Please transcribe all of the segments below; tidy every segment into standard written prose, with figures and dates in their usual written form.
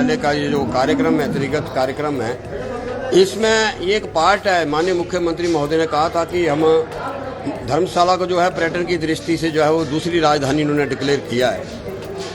पहले का ये जो कार्यक्रम है, त्रिगत कार्यक्रम है, इसमें ये एक पार्ट है। माननीय मुख्यमंत्री महोदय ने कहा था कि हम धर्मशाला को जो है पर्यटन की दृष्टि से जो है वो दूसरी राजधानी इन्होंने डिक्लेयर किया है।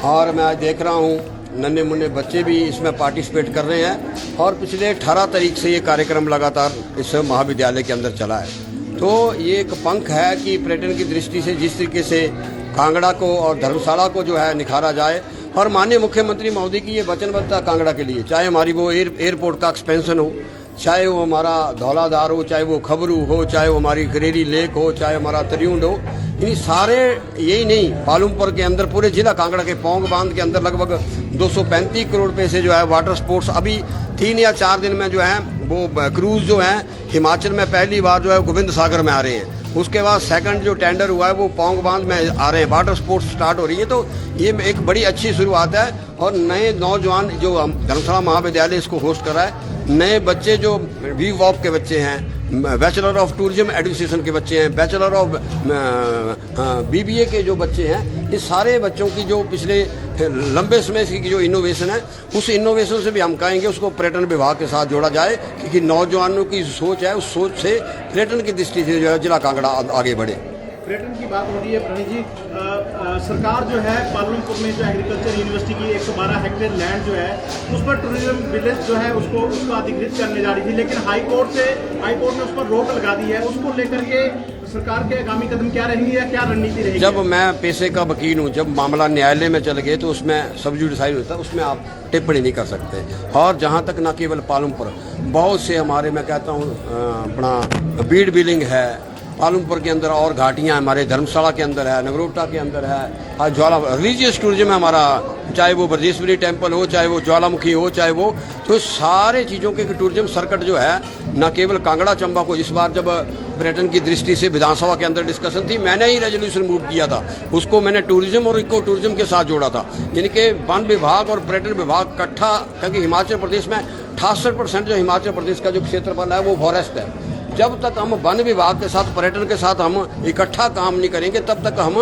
और मैं आज देख रहा हूँ नन्हे मुन्ने बच्चे भी इसमें पार्टिसिपेट कर रहे हैं और पिछले 18 तारीख से ये कार्यक्रम लगातार इस महाविद्यालय के अंदर चला है। तो ये एक पंख है कि पर्यटन की दृष्टि से जिस तरीके से कांगड़ा को और धर्मशाला को जो है निखारा जाए, और माननीय मुख्यमंत्री महोदय की ये वचनबद्धता कांगड़ा के लिए, चाहे हमारी वो एयरपोर्ट का एक्सपेंशन हो, चाहे वो हमारा धौलाधार हो, चाहे वो खबरू हो, चाहे वो हमारी करेरी लेक हो, चाहे हमारा त्रियुंड हो, इन सारे, यही नहीं पालमपुर के अंदर पूरे जिला कांगड़ा के पौंग बांध के अंदर लगभग 235 करोड़ रुपए से जो है वाटर स्पोर्ट्स अभी 3 या 4 दिन में जो है वो क्रूज जो है हिमाचल में पहली बार जो है गोविंद सागर में आ रहे हैं। उसके बाद सेकंड जो टेंडर हुआ है वो पौंग बांध में आ रहे हैं, वाटर स्पोर्ट्स स्टार्ट हो रही है। तो ये एक बड़ी अच्छी शुरुआत है और नए नौजवान जो धर्मशाला महाविद्यालय इसको होस्ट कर रहा है, नए बच्चे जो वी वॉप के बच्चे हैं, बैचलर ऑफ टूरिज्म एडमिनिस्ट्रेशन के बच्चे हैं, बैचलर ऑफ BBA के जो बच्चे हैं, इस सारे बच्चों की जो पिछले लंबे समय की जो इनोवेशन है, उस इनोवेशन से भी हम कहेंगे उसको पर्यटन विभाग के साथ जोड़ा जाए, क्योंकि नौजवानों की सोच है, उस सोच से पर्यटन की दृष्टि से जो है जिला कांगड़ा आगे बढ़े। पर्यटन की बात हो रही है प्रणीत जी, सरकार जो है पालमपुर में जो एग्रीकल्चर यूनिवर्सिटी की 112 हेक्टेयर लैंड जो है उस पर टूरिज्म विलेज जो है उसको अधिकृत करने जा रही थी, लेकिन हाई कोर्ट ने उस पर रोक लगा दी है। उसको लेकर के सरकार के आगामी कदम क्या रहेंगे या क्या रणनीति रहेगी? जब मैं पेशे का वकील हूँ, जब मामला न्यायालय में चल गए तो उसमें सब जुडिसाइड होता है, उसमें आप टिप्पणी नहीं कर सकते। और जहाँ तक न केवल पालमपुर, बहुत से हमारे, मैं कहता हूँ अपना बीड बिलिंग है पालमपुर के अंदर, और घाटियाँ हमारे धर्मशाला के अंदर है, नगरोटा के अंदर है, ज्वाला रिलीजियस टूरिज्म है हमारा, चाहे वो ब्रजेश्वरी टेम्पल हो, चाहे वो ज्वालामुखी हो, चाहे वो, तो सारे चीज़ों के टूरिज्म सर्किट जो है न केवल कांगड़ा चंबा को, इस बार जब पर्यटन की दृष्टि से विधानसभा के अंदर डिस्कशन थी, मैंने ही रेजोल्यूशन मूव किया था, उसको मैंने टूरिज्म और इको टूरिज्म के साथ जोड़ा था, यानी कि वन विभाग और पर्यटन विभाग इकट्ठा, क्योंकि हिमाचल प्रदेश में 68% जो हिमाचल प्रदेश का जो क्षेत्रफल है वो फॉरेस्ट है। जब तक हम वन विभाग के साथ, पर्यटन के साथ हम इकट्ठा काम नहीं करेंगे, तब तक हम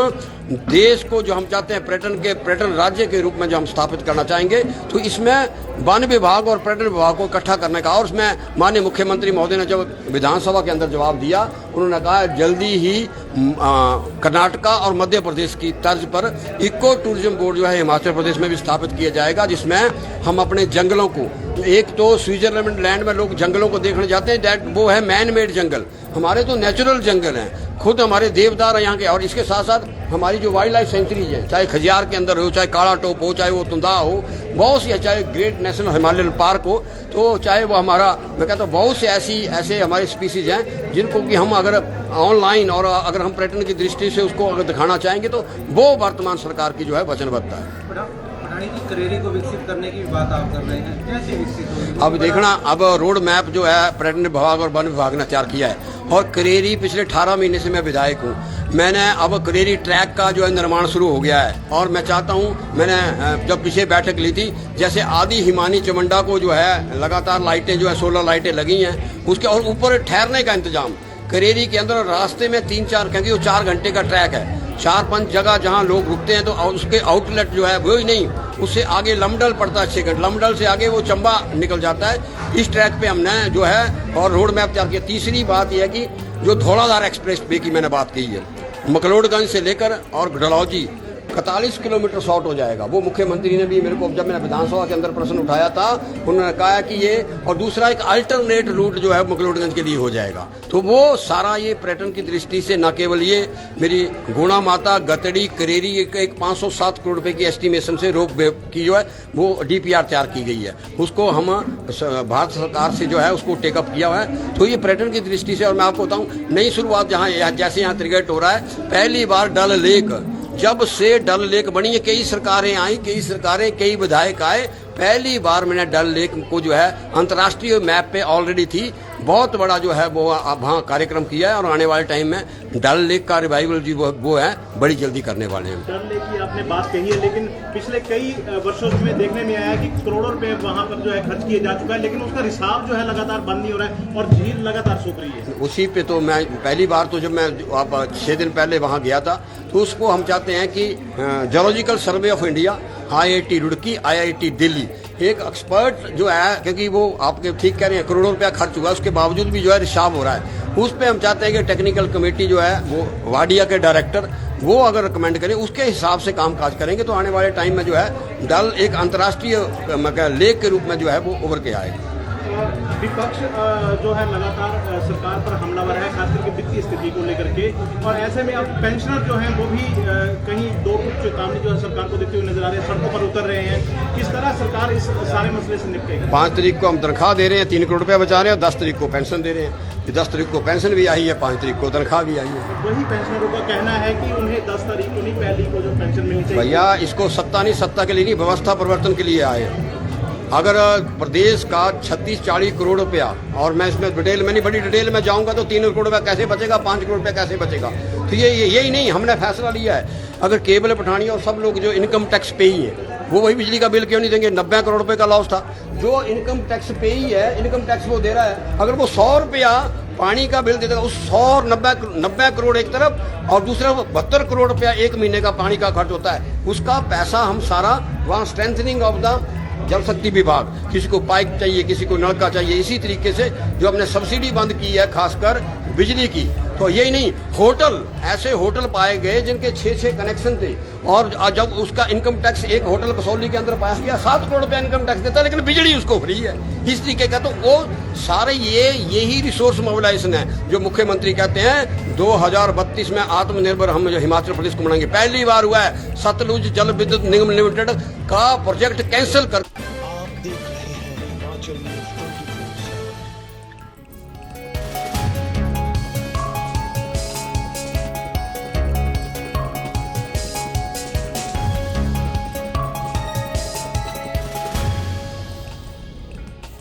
देश को जो हम चाहते हैं पर्यटन राज्य के रूप में जो हम स्थापित करना चाहेंगे, तो इसमें वन विभाग और पर्यटन विभाग को इकट्ठा करने का। और उसमें माननीय मुख्यमंत्री महोदय ने जब विधानसभा के अंदर जवाब दिया, उन्होंने कहा जल्दी ही कर्नाटका और मध्य प्रदेश की तर्ज पर इको टूरिज्म बोर्ड जो है हिमाचल प्रदेश में भी स्थापित किया जाएगा, जिसमें हम अपने जंगलों को, एक तो स्विट्जरलैंड लैंड में लोग जंगलों को देखने जाते हैं, दैट वो है मैन मेड जंगल, हमारे तो नेचुरल जंगल हैं, खुद हमारे देवदार हैं यहाँ के। और इसके साथ साथ हमारी जो वाइल्ड लाइफ सेंचुरीज हैं, चाहे खजियार के अंदर हो, चाहे काला टोप हो, चाहे वो तुंदा हो, बहुत सी, चाहे ग्रेट नेशनल हिमालयन पार्क हो, तो चाहे वो हमारा, मैं कहता हूँ बहुत से ऐसे हमारे स्पीसीज हैं जिनको कि हम अगर ऑनलाइन और अगर हम पर्यटन की दृष्टि से उसको अगर दिखाना चाहेंगे तो वो वर्तमान सरकार की जो है वचनबद्धता है। करेरी को विकसित करने की बात आप कर रहे हैं, कैसे विकसित होगी? अब देखना, अब रोड मैप जो है पर्यटन विभाग और वन विभाग ने तैयार किया है, और करेरी पिछले 18 महीने से मैं विधायक हूँ, मैंने अब करेरी ट्रैक का जो है निर्माण शुरू हो गया है। और मैं चाहता हूँ, मैंने जब पीछे बैठक ली थी, जैसे आदि हिमानी चमंडा को जो है लगातार लाइटें जो है सोलर लाइटें लगी हैं, उसके और ऊपर ठहरने का इंतजाम करेरी के अंदर रास्ते में 3-4, क्योंकि वो 4 घंटे का ट्रैक है, 4-5 जगह जहां लोग रुकते हैं, तो उसके आउटलेट जो है वो ही नहीं, उससे आगे लमडल पड़ता है 6 घंटे, लमडल से आगे वो चंबा निकल जाता है। इस ट्रैक पे हमने जो है और रोड मैप तैयार किया। तीसरी बात यह है कि जो धौलाधार एक्सप्रेस वे की मैंने बात की है, मकलोडगंज से लेकर और डलहौजी 41 किलोमीटर शॉर्ट हो जाएगा। वो मुख्यमंत्री ने भी मेरे को, जब मैंने विधानसभा के अंदर प्रश्न उठाया था, उन्होंने कहा कि ये, और दूसरा एक अल्टरनेट रूट जो है मकलोडगंज के लिए हो जाएगा। तो वो सारा ये पर्यटन की दृष्टि से न केवल ये मेरी गुणा माता, गतड़ी, करेरी एक 507 करोड़ रुपए की एस्टिमेशन से रोप वे की जो है वो DPR तैयार की गई है, उसको हम भारत सरकार से जो है उसको टेकअप किया हुआ है। तो ये पर्यटन की दृष्टि से, और मैं आपको बताऊँ नई शुरुआत जैसे यहाँ त्रिगेट हो रहा है, पहली बार डल लेक, जब से डल लेक बनी है, कई सरकारें आई, कई विधायक आए, पहली बार मैंने डल लेक को जो है अंतर्राष्ट्रीय मैप पे ऑलरेडी थी, बहुत बड़ा जो है वो वहाँ कार्यक्रम किया है, और आने वाले टाइम में डल लेक का रिवाइवल जी वो है बड़ी जल्दी करने वाले हैं। डल लेक की आपने बात कही है, लेकिन पिछले कई वर्षों में देखने में आया कि करोड़ों रुपए वहाँ पर जो है खर्च किए जा चुका है, लेकिन उसका रिसाव जो है लगातार बंद नहीं हो रहा है और झील लगातार सूख रही है। उसी पे तो मैं पहली बार, तो जब मैं 6 दिन पहले वहाँ गया था, तो उसको हम चाहते हैं कि zoological survey of India, IIT Roorkee, IIT Delhi, एक एक्सपर्ट जो है, क्योंकि वो आपके ठीक कह रहे हैं करोड़ों रुपया खर्च हुआ, उसके बावजूद भी जो है रिसाव हो रहा है। उस पर हम चाहते हैं कि टेक्निकल कमेटी जो है वो वाडिया के डायरेक्टर वो अगर रिकमेंड करें उसके हिसाब से काम काज करेंगे तो आने वाले टाइम में जो है डल एक अंतर्राष्ट्रीय लेक के रूप में जो है वो उभर के आएगा। विपक्ष जो है लगातार सरकार पर हमलावर है, खास करके वित्तीय स्थिति को लेकर के, और ऐसे में अब पेंशनर जो हैं वो भी कहीं दो कुछ चेतावनी जो है सरकार को देते हुए नजर आ रहे हैं, सड़कों पर उतर रहे हैं। किस तरह सरकार इस सारे मसले से निपटेगी? 5 तारीख को हम तनख्वाह दे रहे हैं, 3 करोड़ रुपया बचा रहे हैं, 10 तारीख को पेंशन दे रहे हैं। 10 तारीख को पेंशन भी आई है, 5 तारीख को तनख्वाह भी आई है। वही पेंशनरों का कहना है कि उन्हें 10 तारीख को नहीं, पहली को जो पेंशन मिलनी चाहिए। भैया इसको सत्ता नहीं, सत्ता के लिए नहीं, व्यवस्था परिवर्तन के लिए आए। अगर प्रदेश का 36-40 करोड़ रुपया, और मैं इसमें डिटेल में नहीं, बड़ी डिटेल में जाऊंगा तो 3 करोड़ रुपया कैसे बचेगा, 5 करोड़ रुपया कैसे बचेगा, तो यही नहीं, हमने फैसला लिया है। अगर केबल पठानी और सब लोग जो इनकम टैक्स पे ही है वो वही बिजली का बिल क्यों नहीं देंगे? 90 करोड़ रुपए का लॉस था। जो इनकम टैक्स पे ही है, इनकम टैक्स वो दे रहा है, अगर वो 100 रुपया पानी का बिल देता है, उस 190 करोड़ एक तरफ और दूसरा 72 करोड़ रुपया एक महीने का पानी का खर्च होता है, उसका पैसा हम सारा वहाँ स्ट्रेंथनिंग ऑफ द जल शक्ति विभाग, किसी को पाइप चाहिए, किसी को नलका चाहिए, इसी तरीके से जो हमने सब्सिडी बंद की है खासकर बिजली की। तो यही नहीं, होटल, ऐसे होटल पाए गए जिनके 6-6 कनेक्शन थे, और जब उसका इनकम टैक्स एक होटल कसौली के अंदर पास किया, 7 करोड़ रुपया इनकम टैक्स देता है, लेकिन बिजली उसको फ्री है। इस तरीके का तो वो सारे यही रिसोर्स मोबिलाइजेशन है जो मुख्यमंत्री कहते हैं 2032 में आत्मनिर्भर हम हिमाचल प्रदेश को बनाएंगे। पहली बार हुआ है सतलुज जल विद्युत निगम लिमिटेड का प्रोजेक्ट कैंसिल कर। आप देख रहे हैं हिमाचल न्यूज़ 24।